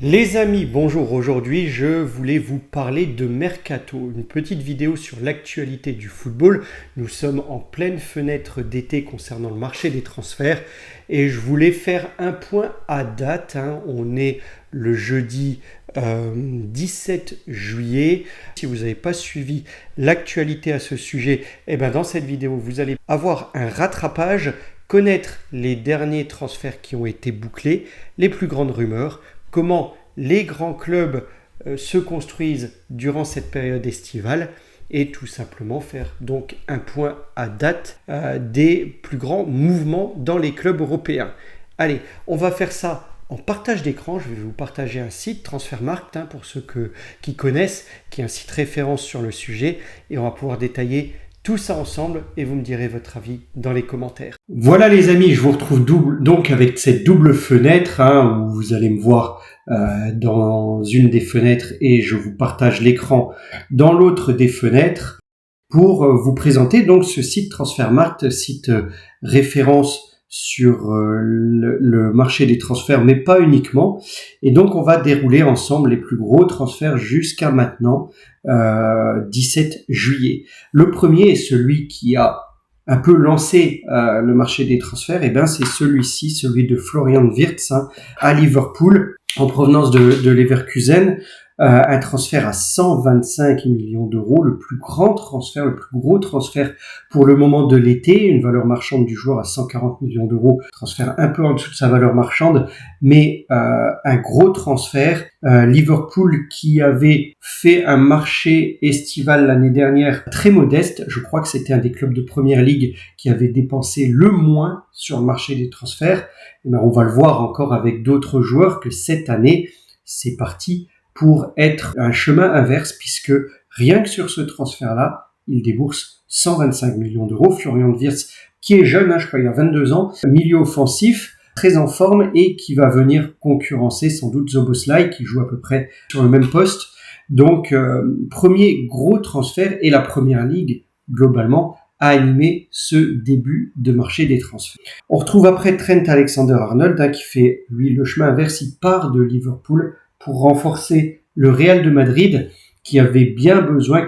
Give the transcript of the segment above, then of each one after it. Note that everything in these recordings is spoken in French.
Les amis, bonjour. Aujourd'hui, je voulais vous parler de Mercato, une petite vidéo sur l'actualité du football. Nous sommes en pleine fenêtre d'été concernant le marché des transferts et je voulais faire un point à date. On est le jeudi 17 juillet. Si vous n'avez pas suivi l'actualité à ce sujet, dans cette vidéo, vous allez avoir un rattrapage, connaître les derniers transferts qui ont été bouclés, les plus grandes rumeurs, comment les grands clubs se construisent durant cette période estivale et tout simplement faire donc un point à date des plus grands mouvements dans les clubs européens. Allez, on va faire ça en partage d'écran. Je vais vous partager un site, Transfermarkt, pour ceux qui connaissent, qui est un site référence sur le sujet, et on va pouvoir détailler tout ça ensemble et vous me direz votre avis dans les commentaires. Voilà les amis, je vous retrouve donc avec cette double fenêtre où vous allez me voir dans une des fenêtres et je vous partage l'écran dans l'autre des fenêtres pour vous présenter donc ce site Transfermarkt, site référence sur le marché des transferts, mais pas uniquement. Et donc, on va dérouler ensemble les plus gros transferts jusqu'à maintenant, 17 juillet. Le premier est celui qui a un peu lancé le marché des transferts. C'est celui-ci, celui de Florian Wirtz à Liverpool, en provenance de Leverkusen. Un transfert à 125 millions d'euros, le plus grand transfert, le plus gros transfert pour le moment de l'été, une valeur marchande du joueur à 140 millions d'euros, transfert un peu en dessous de sa valeur marchande, mais un gros transfert. Liverpool qui avait fait un marché estival l'année dernière très modeste, je crois que c'était un des clubs de première ligue qui avait dépensé le moins sur le marché des transferts. On va le voir encore avec d'autres joueurs que cette année, c'est parti pour être un chemin inverse, puisque rien que sur ce transfert-là, il débourse 125 millions d'euros. Florian Wirtz, qui est jeune, je crois il a 22 ans, milieu offensif, très en forme et qui va venir concurrencer sans doute Szoboszlai, qui joue à peu près sur le même poste. Donc, premier gros transfert et la première ligue, globalement, a animé ce début de marché des transferts. On retrouve après Trent Alexander-Arnold, qui fait, lui, le chemin inverse. Il part de Liverpool pour renforcer le Real de Madrid qui a bien besoin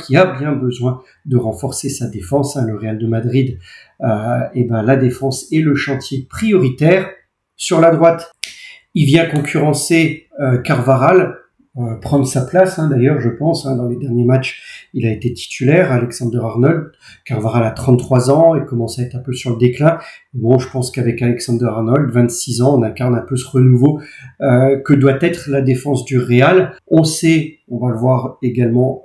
de renforcer sa défense. Le Real de Madrid, la défense est le chantier prioritaire. Sur la droite, il vient concurrencer Carvajal, prendre sa place d'ailleurs je pense, dans les derniers matchs il a été titulaire. Alexander-Arnold, Carvajal a 33 ans et commence à être un peu sur le déclin. Bon, je pense qu'avec Alexander-Arnold, 26 ans, on incarne un peu ce renouveau que doit être la défense du Real. On sait, on va le voir également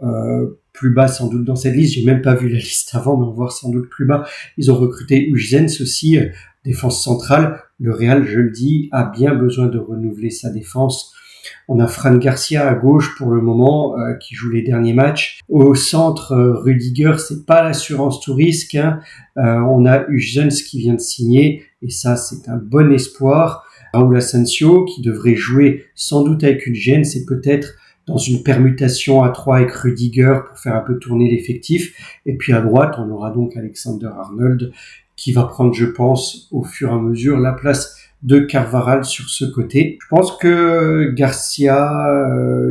plus bas sans doute dans cette liste, j'ai même pas vu la liste avant, mais on va voir sans doute plus bas, ils ont recruté Huijsens aussi, défense centrale. Le Real, je le dis, a bien besoin de renouveler sa défense. On a Fran Garcia à gauche pour le moment, qui joue les derniers matchs. Au centre, Rudiger, c'est pas l'assurance tout risque. On a Huijsens qui vient de signer, et ça, c'est un bon espoir. Raúl Asensio, qui devrait jouer sans doute avec Huijsens, et peut-être dans une permutation à 3 avec Rudiger pour faire un peu tourner l'effectif. Et puis à droite, on aura donc Alexander-Arnold, qui va prendre, je pense, au fur et à mesure, la place de Carvajal sur ce côté. Je pense que Garcia,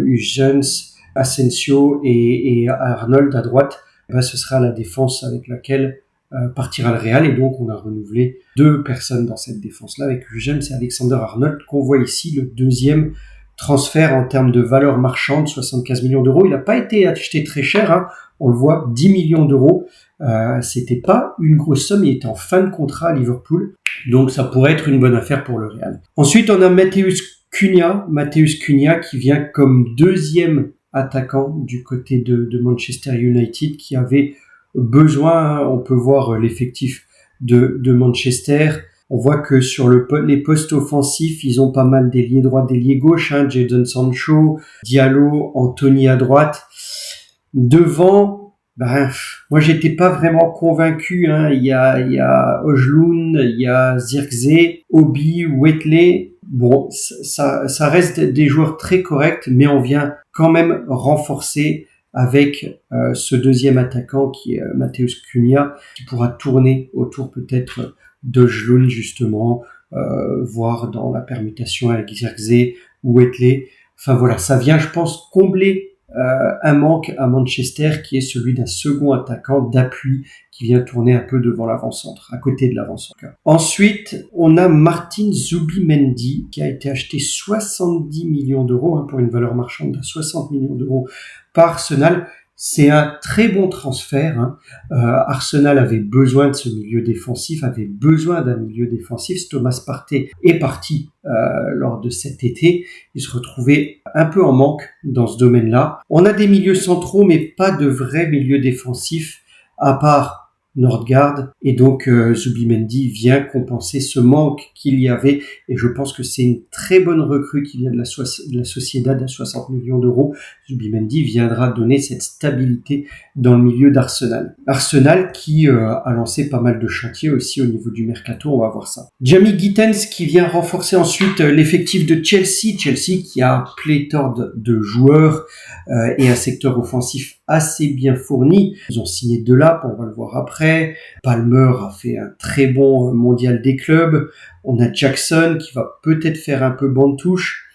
Huijsens, Asensio et Arnold à droite, ce sera la défense avec laquelle partira le Real. Et donc, on a renouvelé 2 personnes dans cette défense-là, avec Huijsens et Alexander-Arnold, qu'on voit ici, le deuxième transfert en termes de valeur marchande, 75 millions d'euros. Il n'a pas été acheté très cher, on le voit, 10 millions d'euros. C'était pas une grosse somme, il était en fin de contrat à Liverpool, donc ça pourrait être une bonne affaire pour le Real. Ensuite, on a Matheus Cunha qui vient comme deuxième attaquant du côté de Manchester United, qui avait besoin, on peut voir l'effectif de Manchester. On voit que sur les postes offensifs, ils ont pas mal d'ailiers droits, d'ailiers gauche, Jadon Sancho, Diallo, Anthony à droite. Devant, moi j'étais pas vraiment convaincu. Il y a Højlund, il y a Zirkzee, Obi, Wetley. Bon, ça reste des joueurs très corrects, mais on vient quand même renforcer avec ce deuxième attaquant qui est Matheus Cunha, qui pourra tourner autour peut-être d'Højlund justement, voire dans la permutation avec Zirkzee ou Wetley. Enfin voilà, ça vient, je pense, combler un manque à Manchester qui est celui d'un second attaquant d'appui qui vient tourner un peu devant l'avant-centre, à côté de l'avant-centre. Ensuite, on a Martin Zubimendi qui a été acheté 70 millions d'euros pour une valeur marchande de 60 millions d'euros par Arsenal. C'est un très bon transfert. Arsenal avait besoin de ce milieu défensif, avait besoin d'un milieu défensif. Thomas Partey est parti lors de cet été. Il se retrouvait un peu en manque dans ce domaine-là. On a des milieux centraux, mais pas de vrais milieux défensifs, à part Nordgaard, et donc Zubimendi vient compenser ce manque qu'il y avait, et je pense que c'est une très bonne recrue qui vient de la Sociedad à 60 millions d'euros. Zubimendi viendra donner cette stabilité dans le milieu d'Arsenal. Arsenal qui a lancé pas mal de chantiers aussi au niveau du mercato, on va voir ça. Jamie Gittens qui vient renforcer ensuite l'effectif de Chelsea qui a pléthore de joueurs et un secteur offensif assez bien fourni. Ils ont signé Delap, on va le voir après. Palmer a fait un très bon mondial des clubs. On a Jackson qui va peut-être faire un peu banc de touche.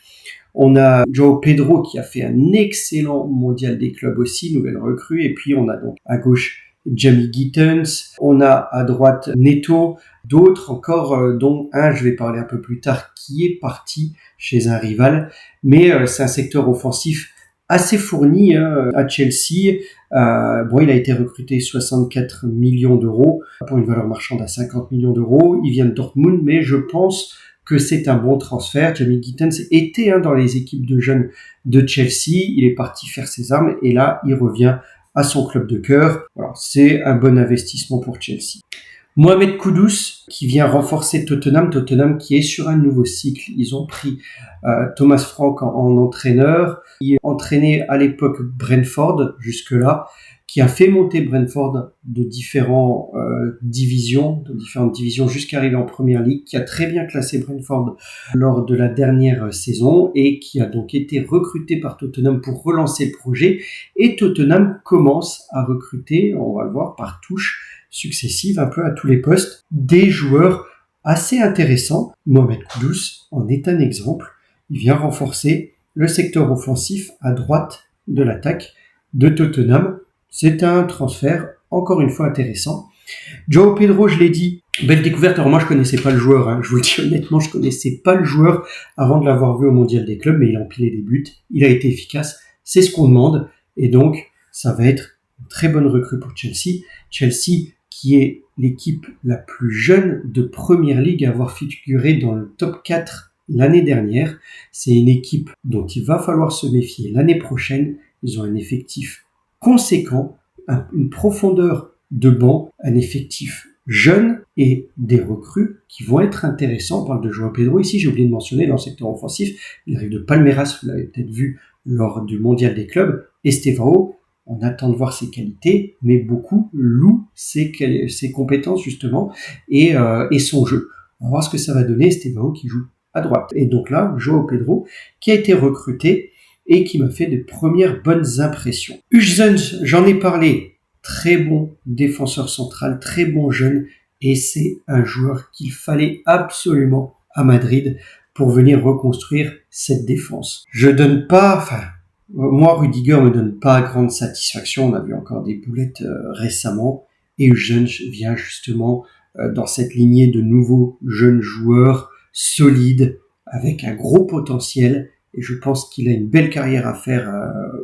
On a João Pedro qui a fait un excellent mondial des clubs aussi, nouvelle recrue. Et puis on a donc à gauche Jamie Gittens. On a à droite Neto. D'autres encore, dont un, je vais parler un peu plus tard, qui est parti chez un rival. Mais c'est un secteur offensif assez fourni à Chelsea. Il a été recruté 64 millions d'euros pour une valeur marchande à 50 millions d'euros. Il vient de Dortmund, mais je pense que c'est un bon transfert. Jamie Gittens était dans les équipes de jeunes de Chelsea. Il est parti faire ses armes et là, il revient à son club de cœur. Voilà, c'est un bon investissement pour Chelsea. Mohamed Kudus qui vient renforcer Tottenham qui est sur un nouveau cycle. Ils ont pris Thomas Frank en entraîneur, qui entraînait à l'époque Brentford jusque-là, qui a fait monter Brentford de différentes divisions jusqu'à arriver en Première Ligue, qui a très bien classé Brentford lors de la dernière saison et qui a donc été recruté par Tottenham pour relancer le projet. Et Tottenham commence à recruter, on va le voir, par touche successives, un peu à tous les postes, des joueurs assez intéressants. Mohamed Kudus en est un exemple. Il vient renforcer le secteur offensif à droite de l'attaque de Tottenham. C'est un transfert, encore une fois, intéressant. João Pedro, je l'ai dit, belle découverte. Alors moi, je connaissais pas le joueur. Je vous le dis honnêtement, je connaissais pas le joueur avant de l'avoir vu au Mondial des clubs, mais il a empilé des buts. Il a été efficace. C'est ce qu'on demande. Et donc, ça va être une très bonne recrue pour Chelsea. Chelsea, qui est l'équipe la plus jeune de Première Ligue à avoir figuré dans le top 4 l'année dernière. C'est une équipe dont il va falloir se méfier l'année prochaine. Ils ont un effectif conséquent, une profondeur de banc, un effectif jeune et des recrues qui vont être intéressants. On parle de João Pedro ici, j'ai oublié de mentionner dans le secteur offensif. Il arrive de Palmeiras, vous l'avez peut-être vu lors du Mondial des clubs. Estevao, on attend de voir ses qualités, mais beaucoup louent ses compétences justement et son jeu. On va voir ce que ça va donner. Estevao qui joue à droite. Et donc là, João Pedro qui a été recruté et qui m'a fait de premières bonnes impressions. Huijsens, j'en ai parlé, très bon défenseur central, très bon jeune, et c'est un joueur qu'il fallait absolument à Madrid pour venir reconstruire cette défense. Moi, Rudiger me donne pas grande satisfaction. On a vu encore des boulettes récemment. Et Huijsens vient justement dans cette lignée de nouveaux jeunes joueurs solides, avec un gros potentiel. Et je pense qu'il a une belle carrière à faire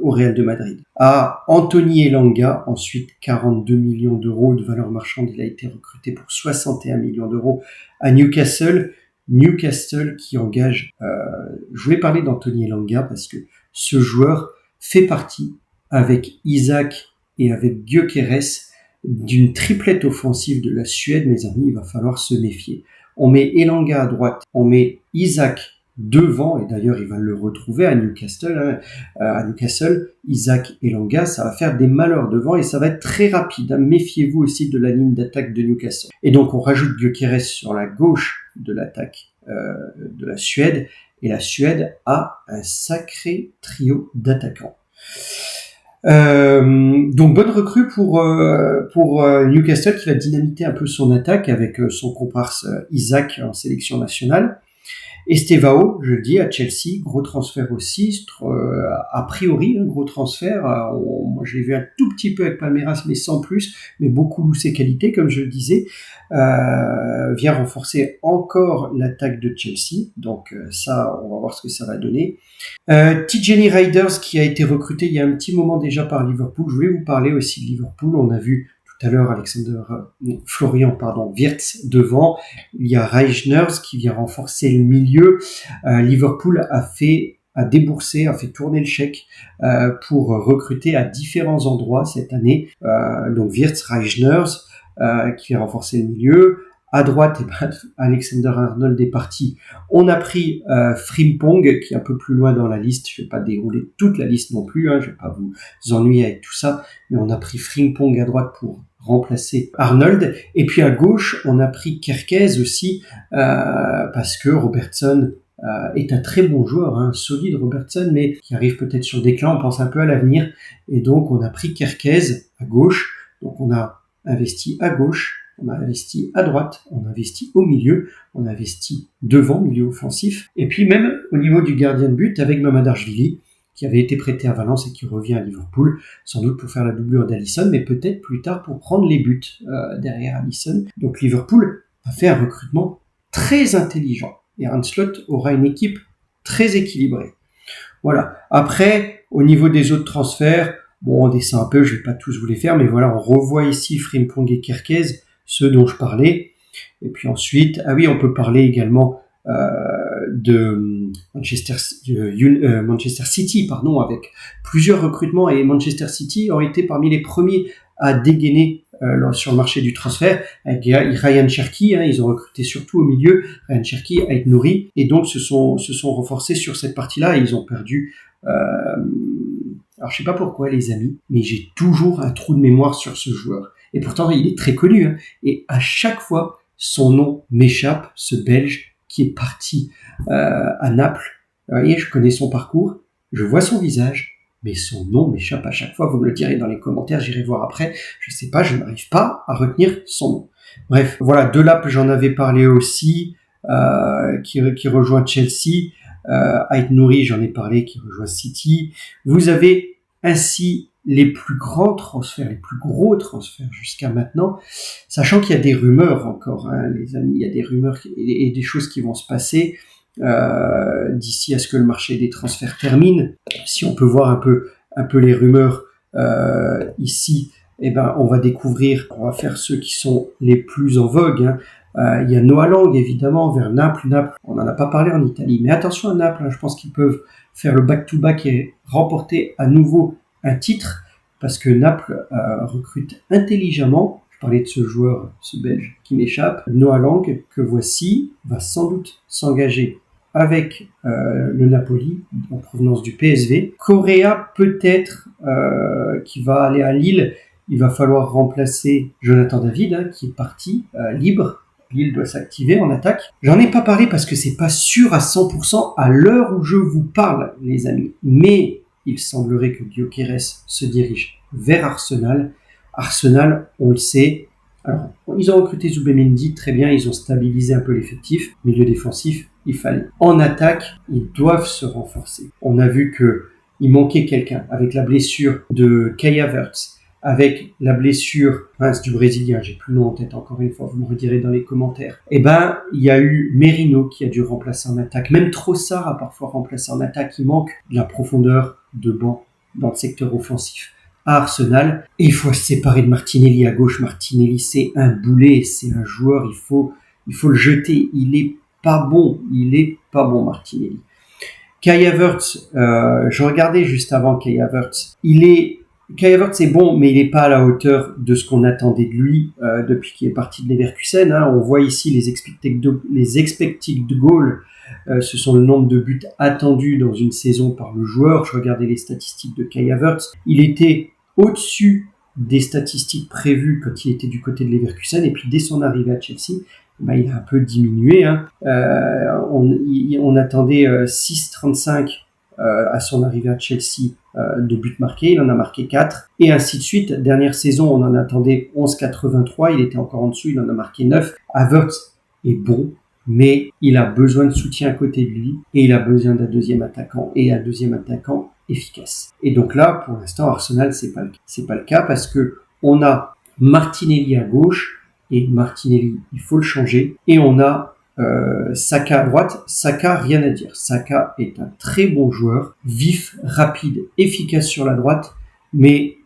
au Real de Madrid. À Anthony Elanga, ensuite 42 millions d'euros de valeur marchande. Il a été recruté pour 61 millions d'euros à Newcastle. Newcastle qui engage... je voulais parler d'Anthony Elanga parce que ce joueur fait partie, avec Isaac et avec Gyökeres, d'une triplette offensive de la Suède. Mes amis, il va falloir se méfier. On met Elanga à droite, on met Isaac devant, et d'ailleurs il va le retrouver à Newcastle. Isaac Elanga, ça va faire des malheurs devant et ça va être très rapide. Méfiez-vous aussi de la ligne d'attaque de Newcastle. Et donc on rajoute Gyökeres sur la gauche de l'attaque de la Suède, et la Suède a un sacré trio d'attaquants. Donc bonne recrue pour Newcastle qui va dynamiter un peu son attaque avec son comparse Isaac en sélection nationale. Estevao, je le dis, à Chelsea, gros transfert aussi, a priori, un gros transfert. Moi, je l'ai vu un tout petit peu avec Palmeiras, mais sans plus, mais beaucoup ses qualités, comme je le disais. Vient renforcer encore l'attaque de Chelsea, donc ça, on va voir ce que ça va donner. Tijani Riders, qui a été recruté il y a un petit moment déjà par Liverpool. Je voulais vous parler aussi de Liverpool. On a vu tout à l'heure Florian Wirtz devant. Il y a Reijners qui vient renforcer le milieu. Liverpool a déboursé, a fait tourner le chèque pour recruter à différents endroits cette année. Donc Wirtz, Reijners, qui vient renforcer le milieu. À droite, Alexander-Arnold est parti. On a pris Frimpong, qui est un peu plus loin dans la liste. Je vais pas dérouler toute la liste non plus, je vais pas vous ennuyer avec tout ça. Mais on a pris Frimpong à droite pour remplacer Arnold. Et puis à gauche, on a pris Kerkez aussi, parce que Robertson est un très bon joueur, un solide Robertson, mais qui arrive peut-être sur le déclin. On pense un peu à l'avenir. Et donc, on a pris Kerkez à gauche. Donc, on a investi à gauche. On a investi à droite, on a investi au milieu, on a investi devant, milieu offensif. Et puis même au niveau du gardien de but avec Mamardashvili, qui avait été prêté à Valence et qui revient à Liverpool, sans doute pour faire la doublure d'Alisson, mais peut-être plus tard pour prendre les buts derrière Alisson. Donc Liverpool a fait un recrutement très intelligent. Et Arne Slot aura une équipe très équilibrée. Voilà. Après, au niveau des autres transferts, bon, on descend un peu, je vais pas tous vous les faire, mais voilà, on revoit ici Frimpong et Kerkez, ceux dont je parlais. Et puis ensuite, on peut parler également de Manchester City, avec plusieurs recrutements, et Manchester City aurait été parmi les premiers à dégainer sur le marché du transfert avec Ryan Cherki. Ils ont recruté surtout au milieu Ryan Cherki, Ait Nouri, et donc se sont renforcés sur cette partie-là, et ils ont perdu. Alors je sais pas pourquoi les amis, mais j'ai toujours un trou de mémoire sur ce joueur. Et pourtant, il est très connu. Et à chaque fois, son nom m'échappe, ce Belge qui est parti à Naples. Et je connais son parcours, je vois son visage, mais son nom m'échappe à chaque fois. Vous me le direz dans les commentaires, j'irai voir après. Je sais pas, je n'arrive pas à retenir son nom. Bref, voilà, Delap, j'en avais parlé aussi, qui rejoint Chelsea. Ait Nouri, j'en ai parlé, qui rejoint City. Vous avez ainsi les plus grands transferts, les plus gros transferts jusqu'à maintenant, sachant qu'il y a des rumeurs encore, les amis, il y a des rumeurs et des choses qui vont se passer d'ici à ce que le marché des transferts termine. Si on peut voir un peu les rumeurs ici, on va découvrir, on va faire ceux qui sont les plus en vogue. Il y a Noah Lang, évidemment, vers Naples. Naples, on n'en a pas parlé en Italie, mais attention à Naples, je pense qu'ils peuvent faire le back-to-back et remporter à nouveau un titre, parce que Naples recrute intelligemment. Je parlais de ce joueur, ce Belge qui m'échappe, Noah Lang, que voici, va sans doute s'engager avec le Napoli, en provenance du PSV. Correa, peut-être, qui va aller à Lille. Il va falloir remplacer Jonathan David, qui est parti libre. Lille doit s'activer en attaque. J'en ai pas parlé parce que c'est pas sûr à 100% à l'heure où je vous parle, les amis. Mais il semblerait que Gyökeres se dirige vers Arsenal. Arsenal, on le sait. Alors, ils ont recruté Zubimendi, très bien, ils ont stabilisé un peu l'effectif. Milieu défensif, il fallait. En attaque, ils doivent se renforcer. On a vu que il manquait quelqu'un avec la blessure de Kai Havertz, avec la blessure du Brésilien, j'ai plus le nom en tête encore une fois, vous me redirez dans les commentaires. Il y a eu Merino qui a dû remplacer en attaque. Même Trossard a parfois remplacé en attaque. Il manque de la profondeur de banc dans le secteur offensif à Arsenal. Et il faut se séparer de Martinelli à gauche. Martinelli, c'est un boulet, c'est un joueur, il faut le jeter. Il est pas bon, Martinelli. Kai Havertz, je regardais juste avant Kai Havertz. Kai Havertz est bon, mais il n'est pas à la hauteur de ce qu'on attendait de lui depuis qu'il est parti de Leverkusen. On voit ici les expected goals. Ce sont le nombre de buts attendus dans une saison par le joueur. Je regardais les statistiques de Kai Havertz. Il était au-dessus des statistiques prévues quand il était du côté de Leverkusen. Et puis dès son arrivée à Chelsea, il a un peu diminué. On attendait 6,35 à son arrivée à Chelsea de buts marqués, il en a marqué 4, et ainsi de suite. Dernière saison, on en attendait 11,83, il était encore en dessous, il en a marqué 9. Havertz est bon, mais il a besoin de soutien à côté de lui et il a besoin d'un deuxième attaquant et un deuxième attaquant efficace. Et donc là, pour l'instant, Arsenal, c'est pas le cas parce que on a Martinelli à gauche et Martinelli, il faut le changer et on a Saka à droite. Saka, rien à dire. Saka est un très bon joueur, vif, rapide, efficace sur la droite, mais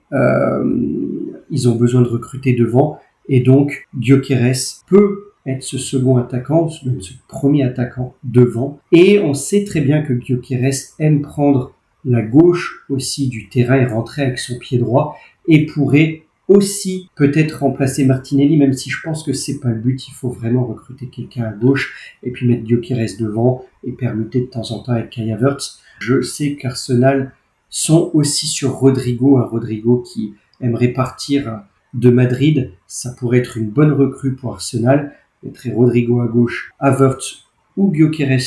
ils ont besoin de recruter devant et donc Gyökeres peut être ce second attaquant, même ce premier attaquant devant. Et on sait très bien que Gyökeres aime prendre la gauche aussi du terrain et rentrer avec son pied droit et pourrait aussi peut-être remplacer Martinelli, même si je pense que c'est pas le but. Il faut vraiment recruter quelqu'un à gauche et puis mettre Gyökeres devant et permuter de temps en temps avec Kai Havertz. Je sais qu'Arsenal sont aussi sur Rodrigo, un Rodrigo qui aimerait partir de Madrid. Ça pourrait être une bonne recrue pour Arsenal. Mettre Rodrigo à gauche, Havertz ou Gyökeres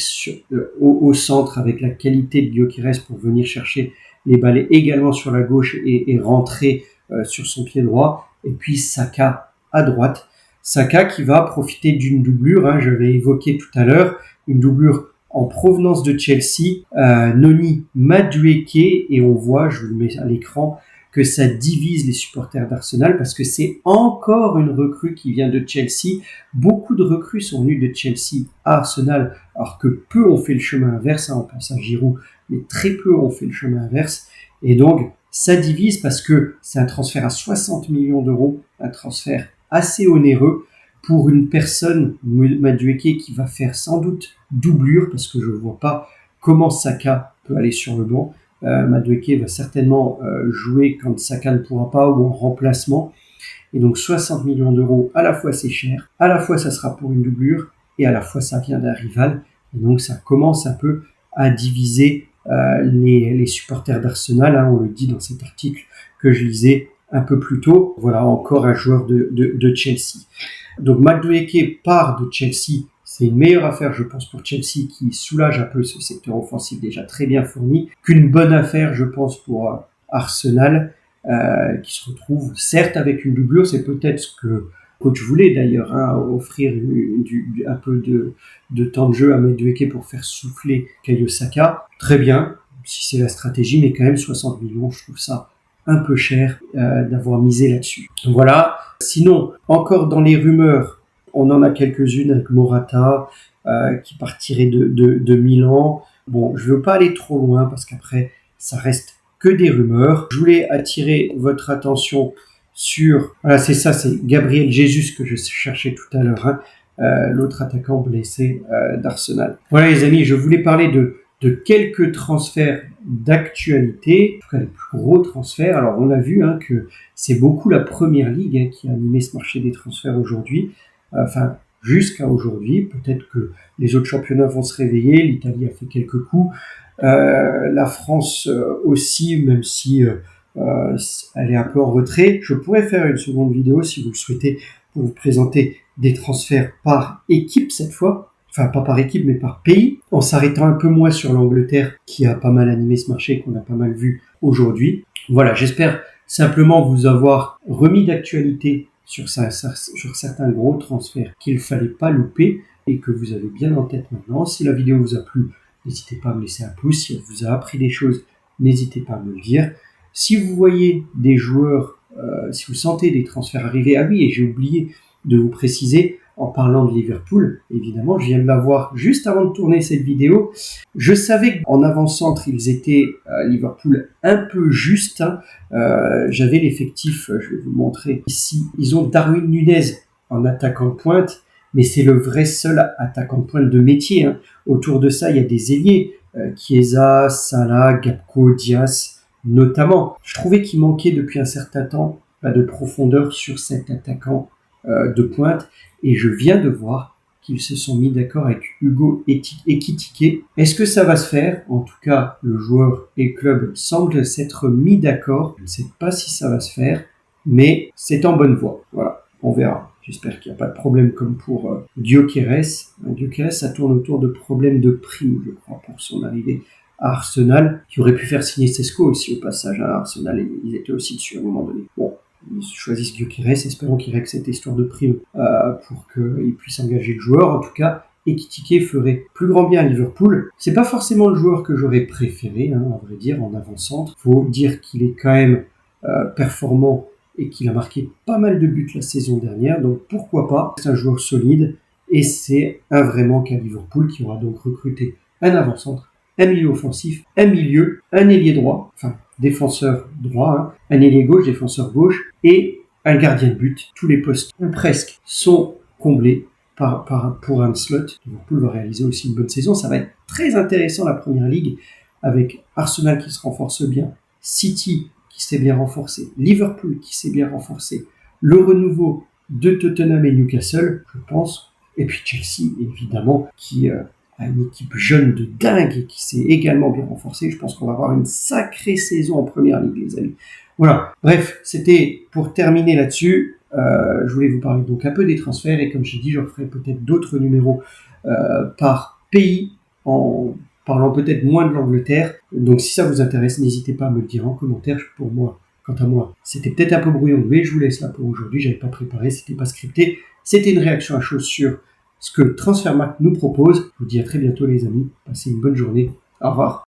au centre avec la qualité de Gyökeres pour venir chercher les balles également sur la gauche et rentrer sur son pied droit. Et puis Saka à droite. Saka qui va profiter d'une doublure, je l'ai évoqué tout à l'heure, une doublure en provenance de Chelsea, Noni Madueke, et on voit, je vous le mets à l'écran, que ça divise les supporters d'Arsenal parce que c'est encore une recrue qui vient de Chelsea. Beaucoup de recrues sont venues de Chelsea à Arsenal, alors que peu ont fait le chemin inverse, on pense à Giroud, mais très peu ont fait le chemin inverse. Et donc, ça divise parce que c'est un transfert à 60 millions d'euros, un transfert assez onéreux pour une personne, Madueke, qui va faire sans doute doublure, parce que je ne vois pas comment Saka peut aller sur le banc. Madueke va certainement jouer quand Saka ne pourra pas ou en remplacement. Et donc 60 millions d'euros, à la fois c'est cher, à la fois ça sera pour une doublure, et à la fois ça vient d'un rival. Et donc ça commence un peu à diviser les supporters d'Arsenal. On le dit dans cet article que je lisais un peu plus tôt. Voilà encore un joueur de Chelsea. Donc Madueke part de Chelsea. C'est une meilleure affaire, je pense, pour Chelsea qui soulage un peu ce secteur offensif déjà très bien fourni, qu'une bonne affaire, je pense, pour Arsenal, qui se retrouve certes avec une doublure. C'est peut-être ce que le coach voulait d'ailleurs, offrir un peu de temps de jeu à Madueke pour faire souffler Bukayo Saka. Très bien, si c'est la stratégie, mais quand même 60 millions, je trouve ça un peu cher d'avoir misé là-dessus. Voilà. Sinon, encore dans les rumeurs, on en a quelques-unes avec Morata qui partirait de Milan. Bon, je veux pas aller trop loin parce qu'après, ça reste que des rumeurs. Je voulais attirer votre attention sur... Voilà, c'est Gabriel Jesus que je cherchais tout à l'heure, l'autre attaquant blessé d'Arsenal. Voilà les amis, je voulais parler de quelques transferts d'actualité, en tout cas les plus gros transferts. Alors on a vu que c'est beaucoup la Première Ligue qui a animé ce marché des transferts aujourd'hui. Enfin, jusqu'à aujourd'hui, peut-être que les autres championnats vont se réveiller, l'Italie a fait quelques coups, la France aussi, même si elle est un peu en retrait. Je pourrais faire une seconde vidéo si vous le souhaitez pour vous présenter des transferts par équipe cette fois, enfin pas par équipe mais par pays, en s'arrêtant un peu moins sur l'Angleterre qui a pas mal animé ce marché, qu'on a pas mal vu aujourd'hui. Voilà, j'espère simplement vous avoir remis d'actualité sur certains gros transferts qu'il fallait pas louper et que vous avez bien en tête maintenant. Si la vidéo vous a plu, n'hésitez pas à me laisser un pouce. Si elle vous a appris des choses, n'hésitez pas à me le dire. Si vous voyez des joueurs, si vous sentez des transferts arriver, ah oui, et j'ai oublié de vous préciser, en parlant de Liverpool, évidemment, je viens de la voir juste avant de tourner cette vidéo. Je savais qu'en avant-centre, ils étaient Liverpool un peu juste. J'avais l'effectif, je vais vous montrer ici. Ils ont Darwin Nunez en attaquant de pointe, mais c'est le vrai seul attaquant de pointe de métier. Autour de ça, il y a des ailiers, Chiesa, Salah, Gakpo, Diaz, notamment. Je trouvais qu'il manquait depuis un certain temps de profondeur sur cet attaquant de pointe. Et je viens de voir qu'ils se sont mis d'accord avec Hugo Ekitike. Est-ce que ça va se faire? En tout cas, le joueur et le club semblent s'être mis d'accord. Je ne sais pas si ça va se faire, mais c'est en bonne voie. Voilà, on verra. J'espère qu'il n'y a pas de problème comme pour Gyökeres. Gyökeres, ça tourne autour de problèmes de prix, je crois, pour son arrivée à Arsenal, qui aurait pu faire signer Sesco aussi au passage à Arsenal. Ils étaient aussi dessus à un moment donné. Bon. Ils choisissent Gyökeres, espérons qu'il règle cette histoire de prime pour qu'il puisse engager le joueur. En tout cas, Ekitike ferait plus grand bien à Liverpool. C'est pas forcément le joueur que j'aurais préféré, à vrai dire, en avant-centre. Faut dire qu'il est quand même performant et qu'il a marqué pas mal de buts la saison dernière, donc pourquoi pas. C'est un joueur solide et c'est un vrai manque à Liverpool qui aura donc recruté un avant-centre, un milieu offensif, un milieu, un ailier droit, enfin défenseur droit, un ailier gauche, défenseur gauche et un gardien de but. Tous les postes, ou presque, sont comblés pour un slot. Liverpool va réaliser aussi une bonne saison. Ça va être très intéressant la Première Ligue avec Arsenal qui se renforce bien, City qui s'est bien renforcé, Liverpool qui s'est bien renforcé, le renouveau de Tottenham et Newcastle, je pense, et puis Chelsea évidemment qui a une équipe jeune de dingue et qui s'est également bien renforcée. Je pense qu'on va avoir une sacrée saison en Première Ligue, les amis. Voilà, bref, c'était pour terminer là-dessus. Je voulais vous parler donc un peu des transferts et comme j'ai dit, je ferai peut-être d'autres numéros par pays en parlant peut-être moins de l'Angleterre. Donc si ça vous intéresse, n'hésitez pas à me le dire en commentaire. Pour moi, quant à moi, c'était peut-être un peu brouillon, mais je vous laisse là pour aujourd'hui. J'avais pas préparé, c'était pas scripté. C'était une réaction à chaud sur ce que Transfermarkt nous propose. Je vous dis à très bientôt les amis. Passez une bonne journée. Au revoir.